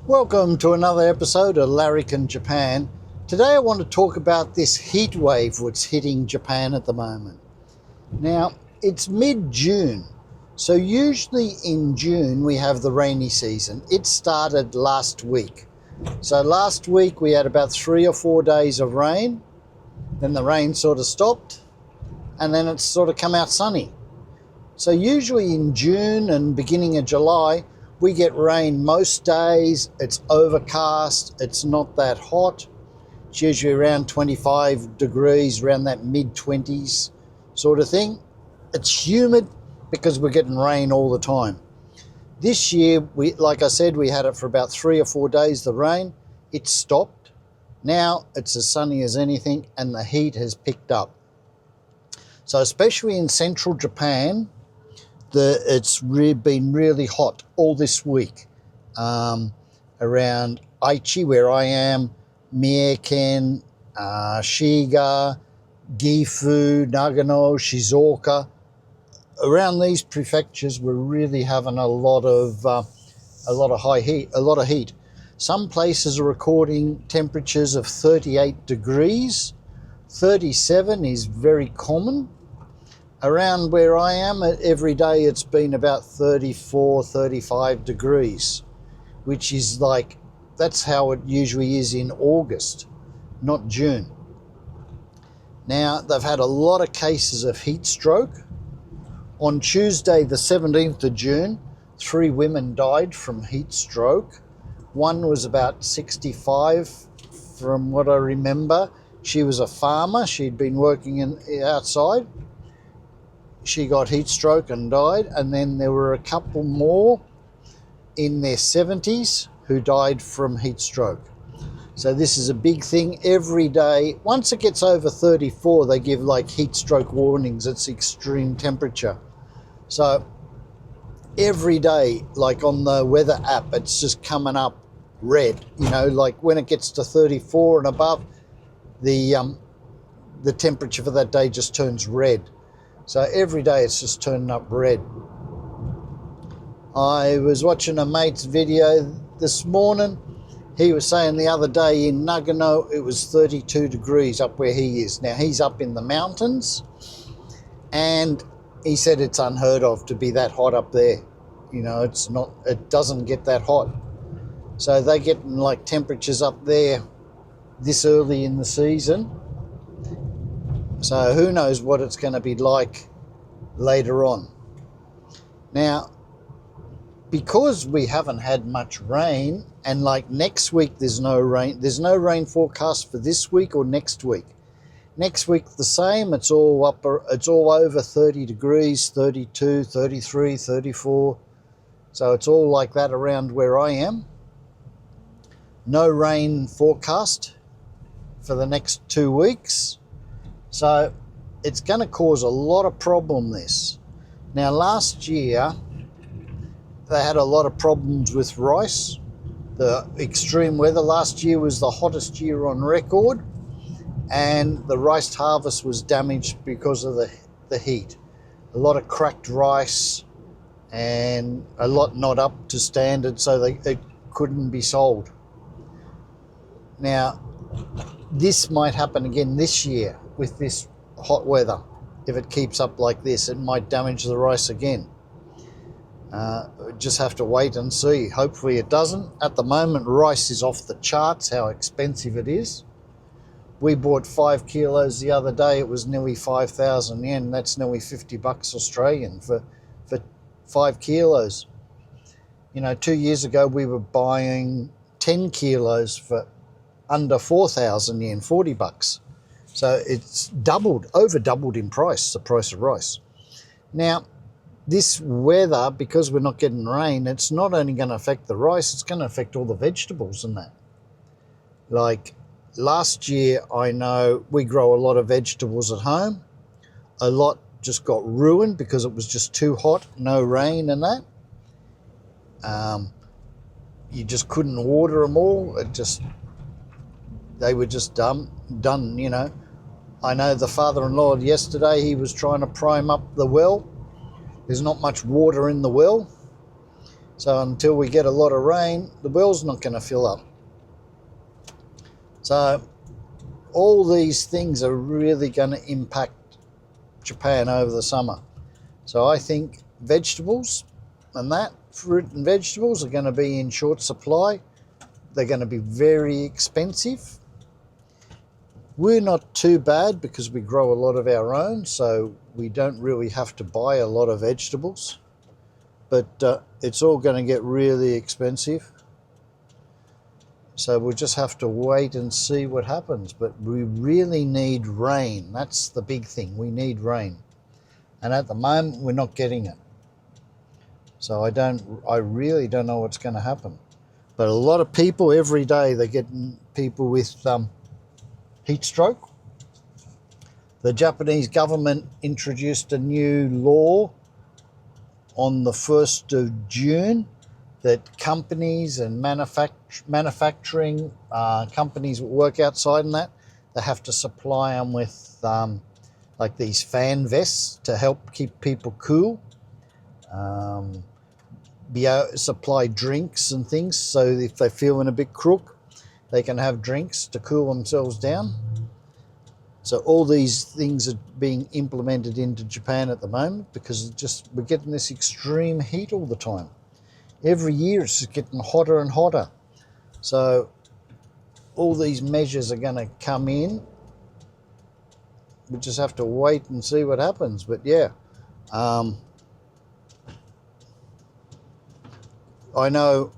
Welcome to another episode of Larrick in Japan. Today I want to talk about this heat wave that's hitting Japan at the moment. Now, it's mid-June, so usually in June we have the rainy season. It started last week. So last week we had about 3 or 4 days of rain, then the rain sort of stopped, and then it's sort of come out sunny. So usually in June and beginning of July, we get rain most days. It's overcast. It's not that hot. It's usually around 25 degrees, around that mid-20s sort of thing. It's humid because we're getting rain all the time. This year, like I said, we had it for about 3 or 4 days, the rain. It stopped. Now it's as sunny as anything and the heat has picked up. So especially in central Japan, it's been really hot all this week. Around Aichi, where I am, Mie-ken, Shiga, Gifu, Nagano, Shizuoka. Around these prefectures, we're really having a lot of heat. Some places are recording temperatures of 38 degrees. 37 is very common. Around where I am, every day it's been about 34, 35 degrees, which is like, that's how it usually is in August, not June. Now, they've had a lot of cases of heat stroke. On Tuesday, the 17th of June, 3 women died from heat stroke. One was about 65, from what I remember. She was a farmer. She'd been working outside. She got heat stroke and died, and then there were a couple more in their 70s who died from heat stroke. So this is a big thing every day. Once it gets over 34, they give like heat stroke warnings. It's extreme temperature. So every day, like on the weather app, it's just coming up red. You know, like when it gets to 34 and above, the temperature for that day just turns red. So every day it's just turning up red. I was watching a mate's video this morning. He was saying the other day in Nagano it was 32 degrees up where he is. Now he's up in the mountains, and he said it's unheard of to be that hot up there. You know, it doesn't get that hot. So they're getting like temperatures up there this early in the season. So who knows what it's going to be like later on. Now, because we haven't had much rain, and like next week there's no rain forecast for this week or next week. Next week the same, it's all over 30 degrees, 32, 33, 34. So it's all like that around where I am. No rain forecast for the next 2 weeks. So it's going to cause a lot of problem, this. Now last year they had a lot of problems with rice. The extreme weather last year was the hottest year on record, and the rice harvest was damaged because of the heat. A lot of cracked rice and a lot not up to standard, so it couldn't be sold. Now this might happen again this year with this hot weather. If it keeps up like this, it might damage the rice again. Just have to wait and see. Hopefully it doesn't. At the moment, rice is off the charts, how expensive it is. We bought 5 kilos the other day. It was nearly 5,000 yen. That's nearly 50 bucks Australian for 5 kilos. You know, 2 years ago we were buying 10 kilos for under 4,000 yen, 40 bucks. So it's over doubled in price, the price of rice. Now, this weather, because we're not getting rain, it's not only going to affect the rice, it's going to affect all the vegetables and that. Like last year, I know we grow a lot of vegetables at home. A lot just got ruined because it was just too hot, no rain and that. You just couldn't water them all. They were just done, you know. I know the father-in-law yesterday, he was trying to prime up the well. There's not much water in the well. So until we get a lot of rain, the well's not going to fill up. So all these things are really going to impact Japan over the summer. So I think vegetables and that, fruit and vegetables, are going to be in short supply. They're going to be very expensive. We're not too bad because we grow a lot of our own, so we don't really have to buy a lot of vegetables. But it's all going to get really expensive. So we'll just have to wait and see what happens. But we really need rain. That's the big thing. We need rain. And at the moment, we're not getting it. So I really don't know what's going to happen. But a lot of people every day, they're getting people with heat stroke. The Japanese government introduced a new law on the 1st of June that companies and manufacturing companies that work outside and that, they have to supply them with like these fan vests to help keep people cool. Supply drinks and things, so if they're feeling a bit crook, they can have drinks to cool themselves down. So all these things are being implemented into Japan at the moment because we're getting this extreme heat all the time. Every year it's just getting hotter and hotter. So all these measures are going to come in. We just have to wait and see what happens. But yeah, I know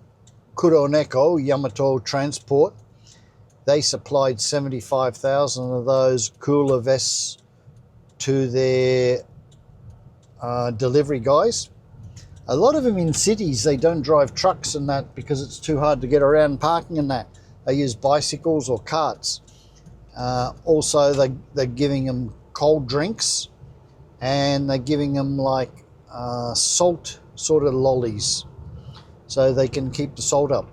Kuroneko Yamato Transport, they supplied 75,000 of those cooler vests to their delivery guys. A lot of them in cities, they don't drive trucks and that because it's too hard to get around parking and that. They use bicycles or carts. Also, they're giving them cold drinks, and they're giving them like salt sort of lollies so they can keep the salt up.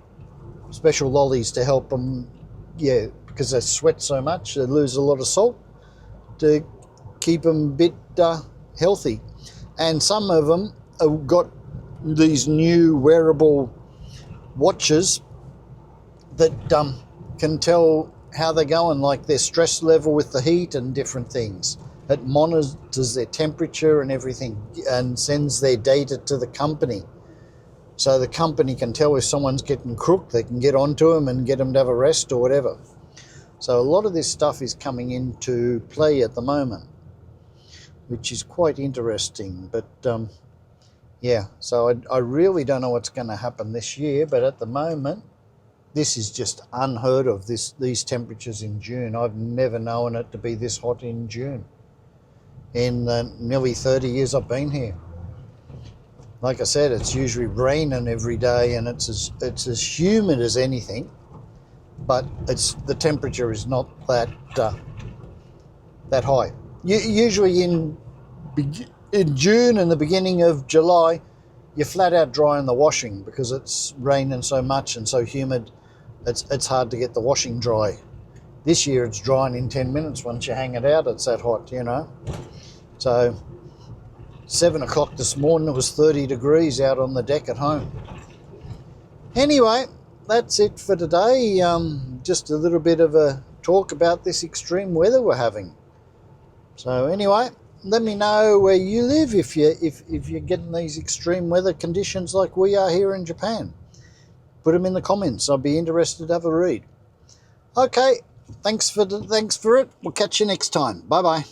Special lollies to help them, yeah, because they sweat so much, they lose a lot of salt, to keep them a bit healthy. And some of them have got these new wearable watches that can tell how they're going, like their stress level with the heat and different things. It monitors their temperature and everything and sends their data to the company. So the company can tell if someone's getting crook, they can get onto them and get them to have a rest or whatever. So a lot of this stuff is coming into play at the moment, which is quite interesting. But yeah, so I really don't know what's going to happen this year, but at the moment, this is just unheard of, these temperatures in June. I've never known it to be this hot in June in nearly 30 years I've been here. Like I said, it's usually raining every day and it's as humid as anything, but the temperature is not that high. Usually in June and the beginning of July, you're flat out drying the washing because it's raining so much and so humid. It's hard to get the washing dry. This year it's drying in 10 minutes once you hang it out. It's that hot, you know. So 7 o'clock this morning, it was 30 degrees out on the deck at home. Anyway, that's it for today. Just a little bit of a talk about this extreme weather we're having. So anyway, let me know where you live if you're getting these extreme weather conditions like we are here in Japan. Put them in the comments. I'll be interested to have a read. Okay, thanks for it. We'll catch you next time. Bye bye.